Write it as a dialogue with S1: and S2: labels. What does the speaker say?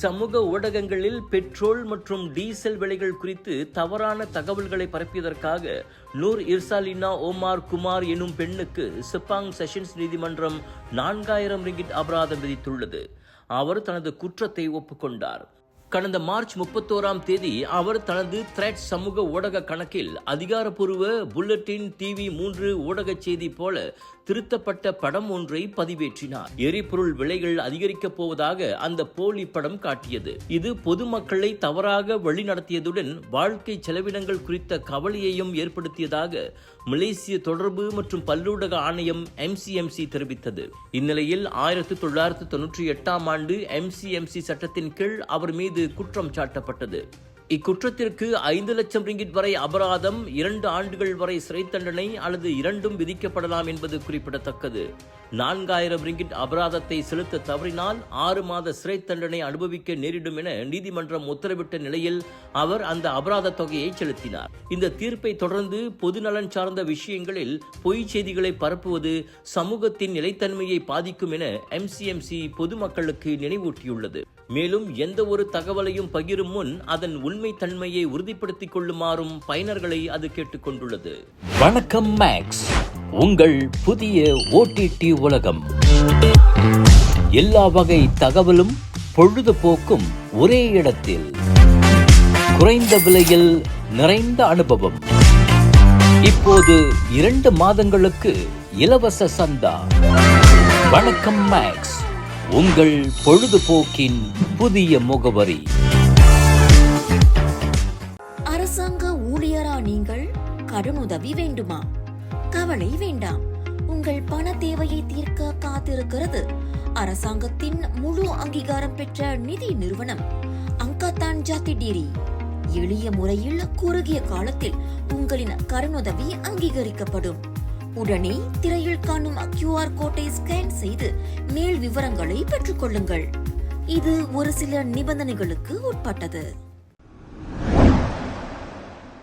S1: சமூக ஊடகங்களில் பெட்ரோல் மற்றும் டீசல் விலைகள் குறித்து தவறான தகவல்களை பரப்பியதற்காக நூர் இர்சாலினா ஓமார் குமார் எனும் பெண்ணுக்கு செப்பாங் செஷன்ஸ் நீதிமன்றம் 4000 ரிங்கிட் அபராதம் விதித்துள்ளது. அவர் தனது குற்றத்தை ஒப்புக்கொண்டார். கடந்த மார்ச் 31ஆம் தேதி அவர் தனது த்ரெட் சமூக ஊடக கணக்கில் அதிகாரப்பூர்வ புல்லட்டின் டிவி 3 ஊடக செய்தி போல திருத்தப்பட்ட படம் ஒன்றை பதிவேற்றினார். எரிபொருள் விலைகள் அதிகரிக்கப் போவதாக அந்த போலி படம் காட்டியது. இது பொதுமக்களை தவறாக வழிநடத்தியதுடன் வாழ்க்கை செலவினங்கள் குறித்த கவலையையும் ஏற்படுத்தியதாக மலேசிய தொடர்பு மற்றும் பல்லூடக ஆணையம் MCMC தெரிவித்தது. இந்நிலையில் 1998ஆம் ஆண்டு MCMC சட்டத்தின் கீழ் அவர் மீது குற்றம் சாட்டப்பட்டது. இக்குற்றத்திற்கு 5 லட்சம் ரிங்கிட் வரை அபராதம், 2 ஆண்டுகள் வரை சிறை தண்டனை அல்லது இரண்டும் விதிக்கப்படலாம் என்பது குறிப்பிடத்தக்கது. 4000 ரிங்கிட் அபராதத்தை செலுத்த தவறினால் 6 மாத சிறை தண்டனை அனுபவிக்க நேரிடும் என நீதிமன்றம் உத்தரவிட்ட நிலையில் அவர் அந்த அபராத தொகையை செலுத்தினார். இந்த தீர்ப்பை தொடர்ந்து பொதுநலன் சார்ந்த விஷயங்களில் பொய் செய்திகளை பரப்புவது சமூகத்தின் நிலைத்தன்மையை பாதிக்கும் என MCMC பொதுமக்களுக்கு நினைவூட்டியுள்ளது. மேலும் எந்த ஒரு தகவலையும் பகிரும் முன் அதன் உண்மை தன்மையை உறுதிப்படுத்திக் கொள்ளுமாறும் பயனர்களை அது கேட்டுக்கொண்டுள்ளது.
S2: வணக்கம் மேக்ஸ், உங்கள் புதிய OTT உலகம். எல்லா வகை தகவலும் பொழுதுபோக்கும் ஒரே இடத்தில், குறைந்த விலையில் நிறைந்த அனுபவம். இப்போது 2 மாதங்களுக்கு இலவச சந்தா. வணக்கம் மேக்ஸ், உங்கள் பொழுதுபோக்கின் புதிய முகவரி.
S3: அரசாங்க ஊழியரா நீங்கள்? கடனுதவி வேண்டுமா? கவலை வேண்டாம். உங்கள் பண தேவையை தீர்க்க காத்திருக்கிறது அரசாங்கத்தின் முழு அங்கீகாரம் பெற்ற நிதி நிறுவனம் அங்கதான் ஜாதி டிரி. எளிய முறையில் குறுகிய காலத்தில் உங்களின் கடனுதவி அங்கீகரிக்கப்படும். உடனே திரையில் காணும் QR கோட்டை ஸ்கேன் செய்து மேல் விவரங்களை பெற்றுக் கொள்ளுங்கள். இது ஒரு சில நிபந்தனைகளுக்கு உட்பட்டது.